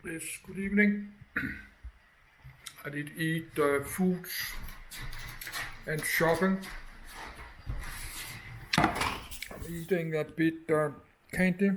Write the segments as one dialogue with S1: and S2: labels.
S1: Yes, good evening. I did eat foods and shopping. I'm eating a bit candy.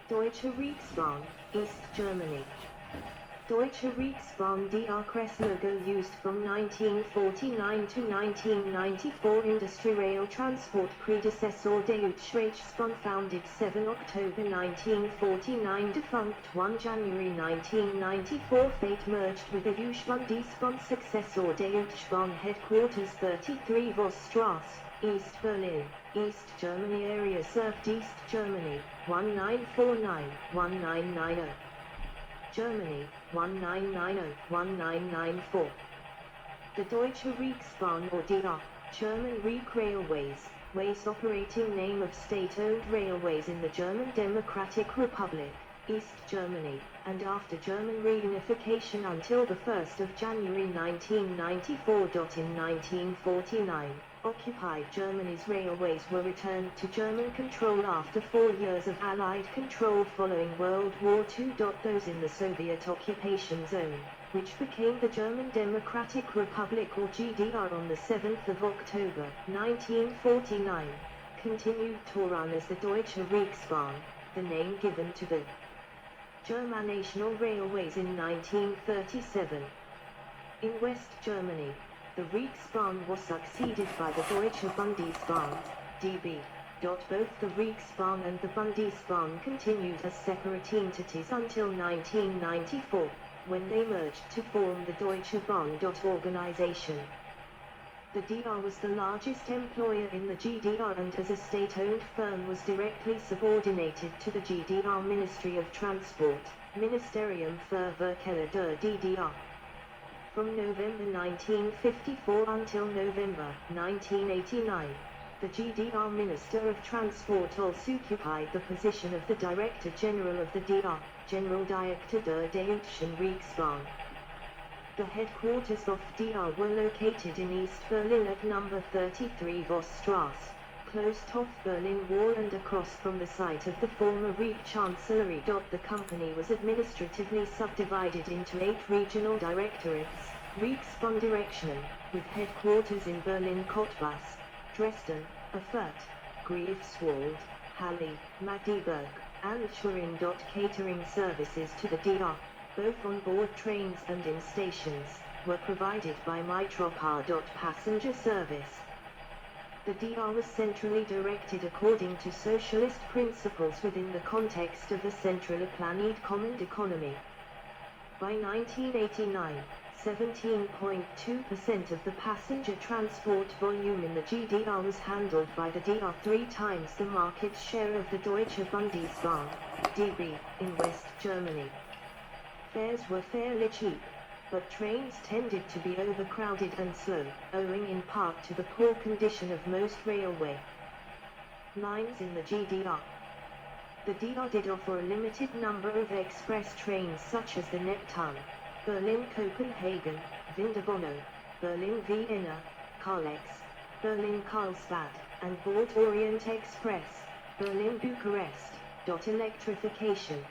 S2: Deutsche Reichsbahn, East Germany. Deutsche Reichsbahn DR crest logo used from 1949 to 1994. Industry rail transport predecessor Deutsche Reichsbahn, founded 7 October 1949, defunct 1 January 1994. Fate merged with the U-Bahn D-Bahn successor Deutsche Bahn, headquarters 33 Vossstrasse, East Berlin, East Germany. Area served East Germany, 1949-1990. Germany, 1990-1994. The Deutsche Reichsbahn or DR, German Reich Railways, ways operating name of state-owned railways in the German Democratic Republic, East Germany, and after German reunification until the 1st of January 1994. In 1949, occupied Germany's railways were returned to German control after 4 years of Allied control following World War II. Those in the Soviet occupation zone, which became the German Democratic Republic or GDR on the 7th of October 1949, continued to run as the Deutsche Reichsbahn, the name given to the German National Railways in 1937. In West Germany, the Reichsbahn was succeeded by the Deutsche Bundesbahn, DB. Both the Reichsbahn and the Bundesbahn continued as separate entities until 1994, when they merged to form the Deutsche Bahn. Organization. The DR was the largest employer in the GDR and as a state-owned firm was directly subordinated to the GDR Ministry of Transport, Ministerium für Verkehr der DDR. From November 1954 until November 1989, the GDR Minister of Transport also occupied the position of the Director General of the DR, Generaldirektor der Deutschen Reichsbahn. The headquarters of DR were located in East Berlin at number 33 Vossstrasse, close to the Berlin Wall and across from the site of the former Reich Chancellery. The company was administratively subdivided into 8 regional directorates, Reichsbahn Direction, with headquarters in Berlin, Cottbus, Dresden, Erfurt, Greifswald, Halle, Magdeburg, and Schwerin. Catering services to the DR, both on board trains and in stations, were provided by Mitropar. Passenger service. The DR was centrally directed according to socialist principles within the context of the centrally planned common economy. By 1989, 17.2% of the passenger transport volume in the GDR was handled by the DR, 3 times the market share of the Deutsche Bundesbahn, DB, in West Germany. Fares were fairly cheap, but trains tended to be overcrowded and slow, owing in part to the poor condition of most railway lines in the GDR. The DR did offer a limited number of express trains such as the Neptun, Berlin-Copenhagen, Vinderbonno, Berlin-Vienna, Karlex, Berlin-Karlsbad, and Bald Orient Express, Berlin-Bucharest. Electrification.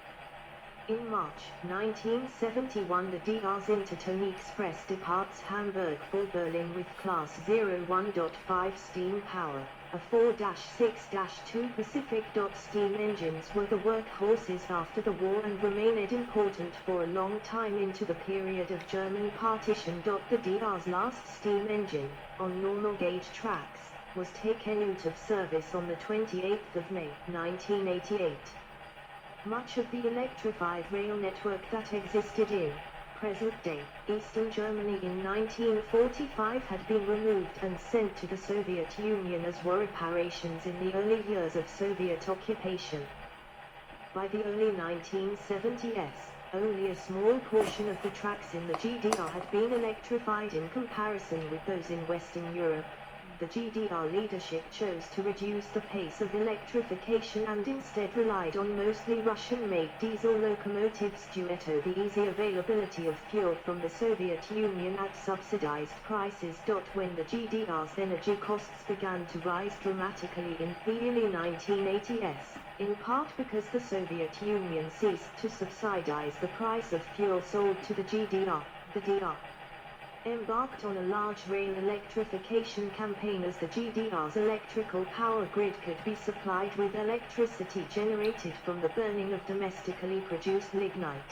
S2: In March 1971, the DR's Intertone Express departs Hamburg for Berlin with Class 01.5 steam power. A 4-6-2 Pacific. Steam engines were the workhorses after the war and remained important for a long time into the period of German partition. The DR's last steam engine, on normal gauge tracks, was taken out of service on the 28th of May 1988. Much of the electrified rail network that existed in present day, Eastern Germany in 1945 had been removed and sent to the Soviet Union as war reparations in the early years of Soviet occupation. By the early 1970s, only a small portion of the tracks in the GDR had been electrified in comparison with those in Western Europe. The GDR leadership chose to reduce the pace of electrification and instead relied on mostly Russian-made diesel locomotives due to the easy availability of fuel from the Soviet Union at subsidized prices. When the GDR's energy costs began to rise dramatically in the early 1980s, in part because the Soviet Union ceased to subsidize the price of fuel sold to the GDR, the DR embarked on a large rail electrification campaign as the GDR's electrical power grid could be supplied with electricity generated from the burning of domestically produced lignite.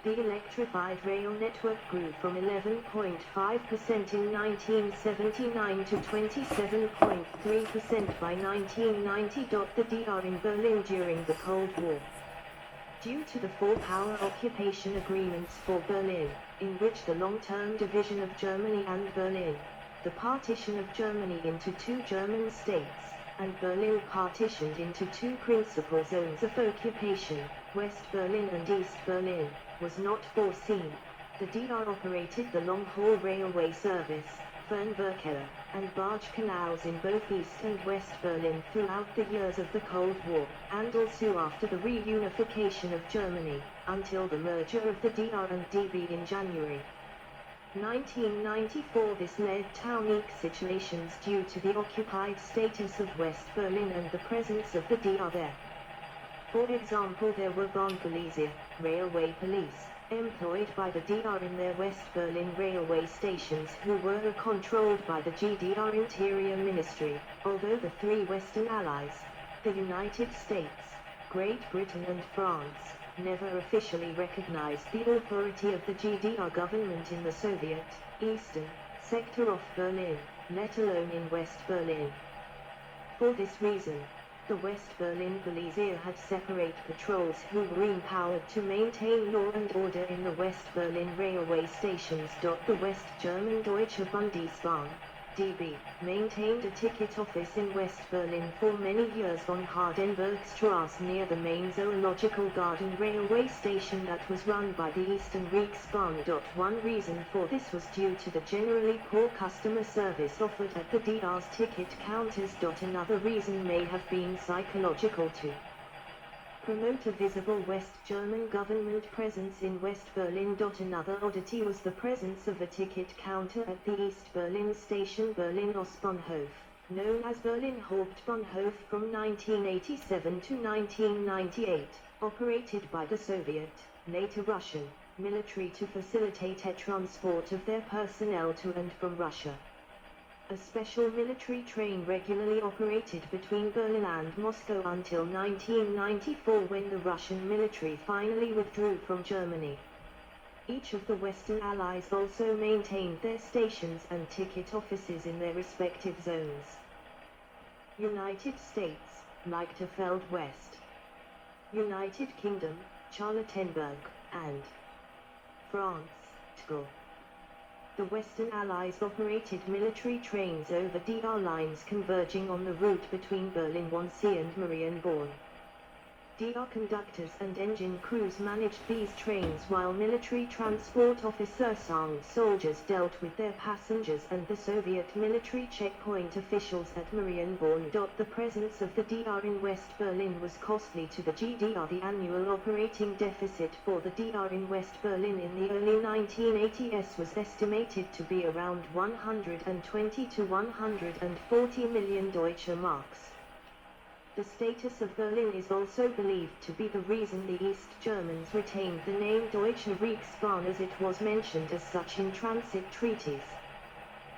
S2: The electrified rail network grew from 11.5% in 1979 to 27.3% by 1990. The DR in Berlin during the Cold War. Due to the four power occupation agreements for Berlin, in which the long-term division of Germany and Berlin, the partition of Germany into two German states, and Berlin partitioned into two principal zones of occupation, West Berlin and East Berlin, was not foreseen. The DR operated the long-haul railway service, Fernverkehr, and barge canals in both East and West Berlin throughout the years of the Cold War, and also after the reunification of Germany, until the merger of the DR and DB in January 1994. This led to unique situations due to the occupied status of West Berlin and the presence of the DR there. For example, there were Bahnpolizei, railway police, employed by the DR in their West Berlin railway stations who were controlled by the GDR Interior Ministry, although the three Western Allies, the United States, Great Britain and France, never officially recognized the authority of the GDR government in the Soviet, Eastern, sector of Berlin, let alone in West Berlin. For this reason, the West Berlin Polizei had separate patrols who were empowered to maintain law and order in the West Berlin railway stations. The West German Deutsche Bundesbahn, DB, maintained a ticket office in West Berlin for many years on Hardenbergstrasse near the main Zoological Garden railway station that was run by the Eastern Reichsbahn. One reason for this was due to the generally poor customer service offered at the DR's ticket counters. Another reason may have been psychological to promote a visible West German government presence in West Berlin. Another oddity was the presence of a ticket counter at the East Berlin station Berlin Ostbahnhof, known as Berlin Hauptbahnhof from 1987 to 1998, operated by the Soviet, later Russian, military to facilitate a transport of their personnel to and from Russia. A special military train regularly operated between Berlin and Moscow until 1994 when the Russian military finally withdrew from Germany. Each of the Western Allies also maintained their stations and ticket offices in their respective zones. United States, Lichterfeld West. United Kingdom, Charlottenburg, and France, Tgl. The Western Allies operated military trains over DR lines converging on the route between Berlin-Wannsee and Marienborn. DR conductors and engine crews managed these trains while military transport officers and soldiers dealt with their passengers and the Soviet military checkpoint officials at Marienborn. The presence of the DR in West Berlin was costly to the GDR. The annual operating deficit for the DR in West Berlin in the early 1980s was estimated to be around 120 to 140 million Deutsche Marks. The status of Berlin is also believed to be the reason the East Germans retained the name Deutsche Reichsbahn, as it was mentioned as such in transit treaties.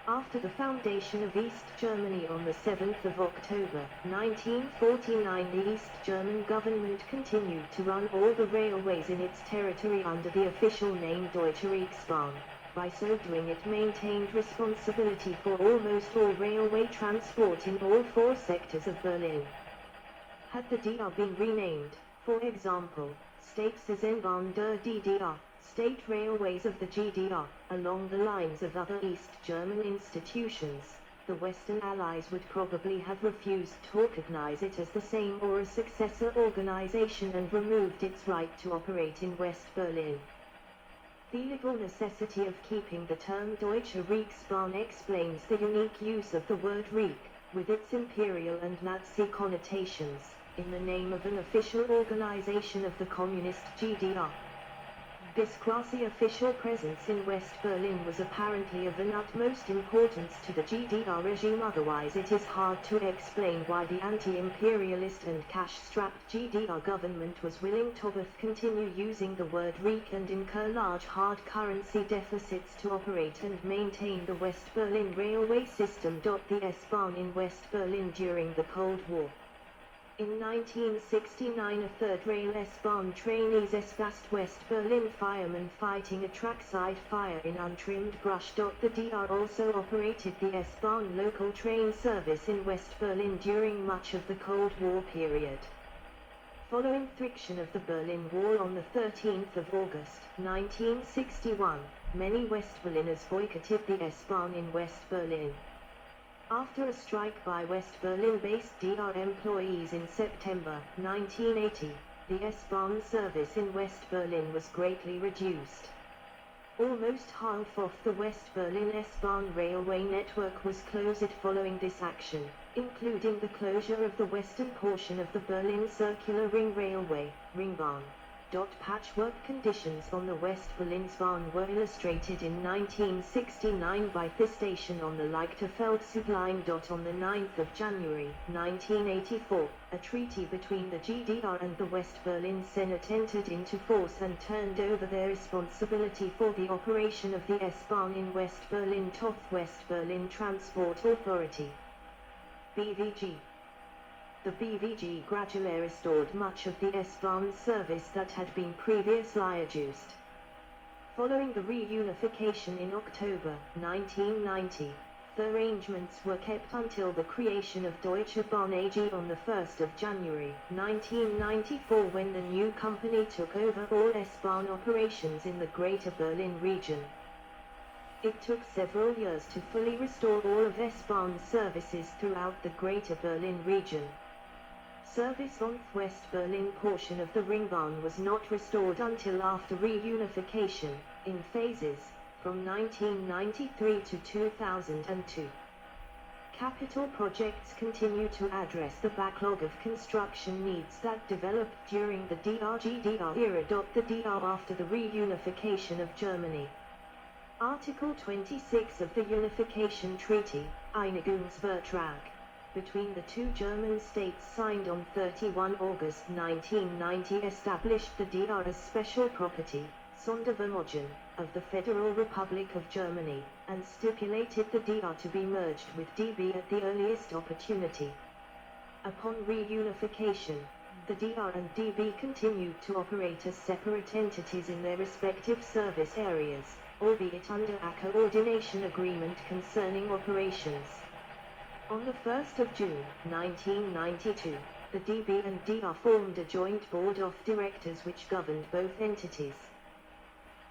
S2: After the foundation of East Germany on the 7th of October, 1949, the East German government continued to run all the railways in its territory under the official name Deutsche Reichsbahn. By so doing, it maintained responsibility for almost all railway transport in all four sectors of Berlin. Had the DR been renamed, for example, Staatseisenbahn der DDR, State railways of the GDR, along the lines of other East German institutions, the Western Allies would probably have refused to recognize it as the same or a successor organization and removed its right to operate in West Berlin. The legal necessity of keeping the term Deutsche Reichsbahn explains the unique use of the word Reich, with its imperial and Nazi connotations, in the name of an official organization of the communist GDR. This quasi-official presence in West Berlin was apparently of an utmost importance to the GDR regime, otherwise it is hard to explain why the anti-imperialist and cash-strapped GDR government was willing to both continue using the word Reich and incur large hard currency deficits to operate and maintain the West Berlin railway system. The S-Bahn in West Berlin during the Cold War. In 1969, a third rail S-Bahn trainees escaped West Berlin firemen fighting a trackside fire in untrimmed brush. The DR also operated the S-Bahn local train service in West Berlin during much of the Cold War period. Following friction of the Berlin Wall on the 13th of August, 1961, many West Berliners boycotted the S-Bahn in West Berlin. After a strike by West Berlin-based DR employees in September 1980, the S-Bahn service in West Berlin was greatly reduced. Almost half of the West Berlin S-Bahn railway network was closed following this action, including the closure of the western portion of the Berlin Circular Ring Railway, Ringbahn. Patchwork conditions on the West Berlinsbahn were illustrated in 1969 by the station on the Lichterfeld line. On the 9th of January 1984, a treaty between the GDR and the West Berlin Senate entered into force and turned over their responsibility for the operation of the S-Bahn in West Berlin to the West Berlin Transport Authority, BVG. The BVG gradually restored much of the S-Bahn service that had been previously reduced. Following the reunification in October 1990, the arrangements were kept until the creation of Deutsche Bahn AG on the 1st of January 1994, when the new company took over all S-Bahn operations in the Greater Berlin region. It took several years to fully restore all of S-Bahn services throughout the Greater Berlin region. Service on the West Berlin portion of the Ringbahn was not restored until after reunification, in phases, from 1993 to 2002. Capital projects continue to address the backlog of construction needs that developed during the DRGDR era. The DR after the reunification of Germany. Article 26 of the Unification Treaty, Einigungsvertrag, between the two German states signed on 31 August 1990 established the DR as special property, Sondervermögen, of the Federal Republic of Germany, and stipulated the DR to be merged with DB at the earliest opportunity. Upon reunification, the DR and DB continued to operate as separate entities in their respective service areas, albeit under a coordination agreement concerning operations. On the 1st of June 1992, the DB and DR formed a joint board of directors which governed both entities.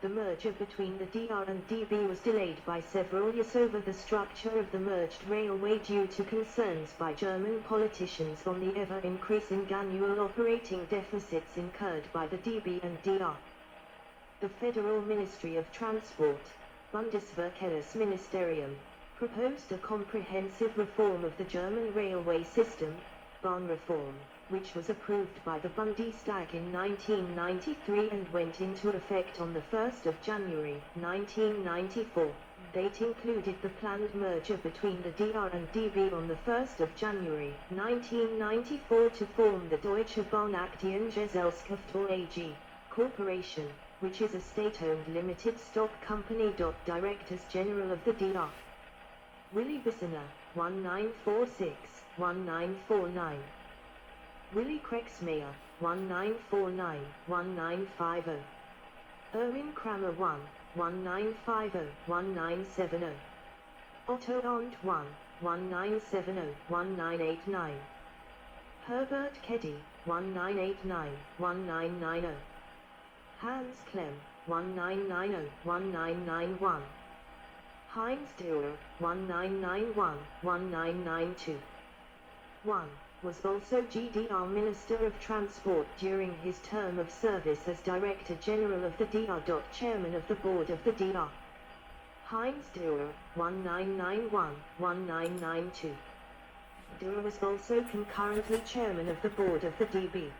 S2: The merger between the DR and DB was delayed by several years over the structure of the merged railway due to concerns by German politicians on the ever-increasing annual operating deficits incurred by the DB and DR. The Federal Ministry of Transport, Bundesverkehrsministerium, proposed a comprehensive reform of the German railway system, Bahnreform, which was approved by the Bundestag in 1993 and went into effect on the 1st of January 1994. Date included the planned merger between the DR and DB on the 1st of January 1994 to form the Deutsche Bahn Aktiengesellschaft AG Corporation, which is a state-owned limited stock company. Directors General of the DR: Willy Bissener, 1946-1949. Willy Krexmayer, 1949-1950. Erwin Kramer 1950-1970. Otto Arndt 1970-1989. Herbert Keddy, 1989-1990. Hans Klemm, 1990-1991. Heinz Dürr, 1991-1992. 1. Was also GDR Minister of Transport during his term of service as Director General of the DR. Chairman of the Board of the DR. Heinz Dürr, 1991-1992. Dürr was also concurrently Chairman of the Board of the DB.